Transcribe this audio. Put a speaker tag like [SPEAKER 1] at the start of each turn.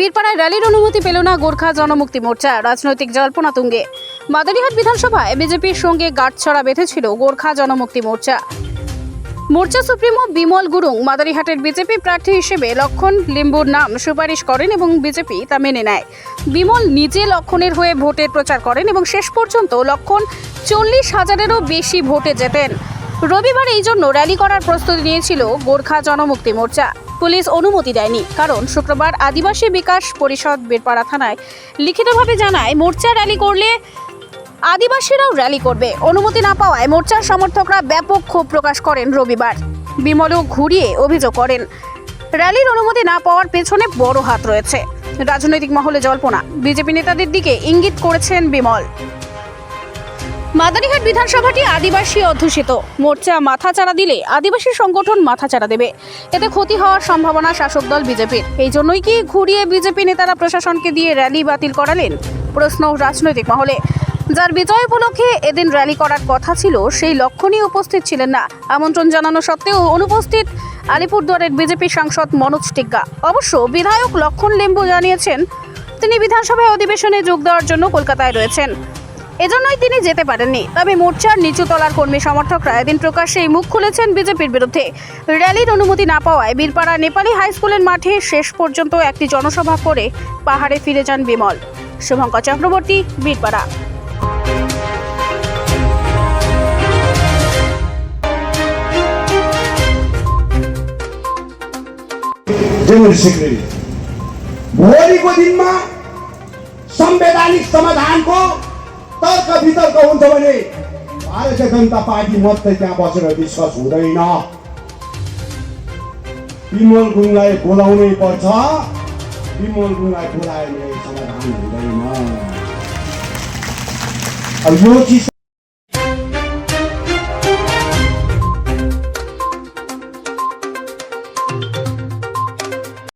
[SPEAKER 1] বীরপাড়ায় র্যালির অনুমতি পেল না গোর্খা জনমুক্তি মোর্চা, রাজনৈতিক জল্পনা তুঙ্গে। মাদারিহাট বিধানসভায় বিজেপির সঙ্গে গাঁটছড়া বেঁধেছিল গোর্খা জনমুক্তি মোর্চা। মোর্চা সুপ্রিমো বিমল গুরুং মাদারিহাটের বিজেপি প্রার্থী হিসেবে লক্ষণ লিম্বুর নাম সুপারিশ করেন এবং বিজেপি তা মেনে নেয়। বিমল নিজে লক্ষণের হয়ে ভোটের প্রচার করেন এবং শেষ পর্যন্ত লক্ষণ 40,000-এরও বেশি ভোটে জেতেন। রবিবার এই জন্য র্যালি করার প্রস্তুতি নিয়েছিল গোর্খা জনমুক্তি মোর্চা। পুলিশ অনুমতি দেয়নি, কারণ শুক্রবার আদিবাসী বিকাশ পরিষদ বীরপাড়া থানায় লিখিতভাবে জানায় মোর্চা র্যালি করলে আদিবাসীরাও র্যালি করবে। অনুমতি না পাওয়ায় মোর্চার সমর্থকরা ব্যাপক ক্ষোভ প্রকাশ করেন। রবিবার বিমলও ঘুরিয়ে অভিযোগ করেন, র্যালির অনুমতি না পাওয়ার পেছনে বড় হাত রয়েছে। রাজনৈতিক মহলে জল্পনা, বিজেপি নেতাদের দিকে ইঙ্গিত করেছেন বিমল। মাদারিহাট বিধানসভাটি আদিবাসী অধ্যুষিত। মোর্চা মাথাচাড়া দিলে আদিবাসী সংগঠন মাথাচাড়া দেবে, এতে ক্ষতি হওয়ার সম্ভাবনা শাসক দল বিজেপির। এই জন্যই কি ঘুরিয়ে বিজেপি নেতারা প্রশাসনকে দিয়ে র্যালি বাতিল করালেন? প্রশ্ন রাজনৈতিক মহলে। যার বিজয় উপলক্ষে এদিন র্যালি করার কথা ছিল, সেই লক্ষণই উপস্থিত ছিলেন না। আমন্ত্রণ জানানো সত্ত্বেও অনুপস্থিত আলিপুরদুয়ারের বিজেপি সাংসদ মনোজ টিগ্গা। অবশ্য বিধায়ক লক্ষণ লিম্বু জানিয়েছেন তিনি বিধানসভায় অধিবেশনে যোগ দেওয়ার জন্য কলকাতায় রয়েছেন, এজন্যই তিনি যেতে পারেননি। তবে মোর্চার নিচুতলার কর্মী সমর্থকরা এদিন প্রকাশ্যেই মুখ খুলেছেন বিজেপির বিরুদ্ধে। র্যালির অনুমতি না পাওয়ায় বীরপাড়া নেপালি হাই স্কুলের মাঠে শেষ পর্যন্ত একটি জনসভা করে পাহাড়ে ফিরে যান বিমল। শুভঙ্কর চক্রবর্তী, বীরপাড়া।
[SPEAKER 2] भोलि को दिन में संवैधानिक समाधान को तर्क वितर्क हुन्छ भने भारतीय जनता पार्टी मात्रै त्यहाँ बसेर डिस्कस हुँदैन। विमल गुरुङलाई बोलाउनै पर्छ, विमल गुरुङलाई बोलायो भने समाधान हुँदैन। अब यो चिज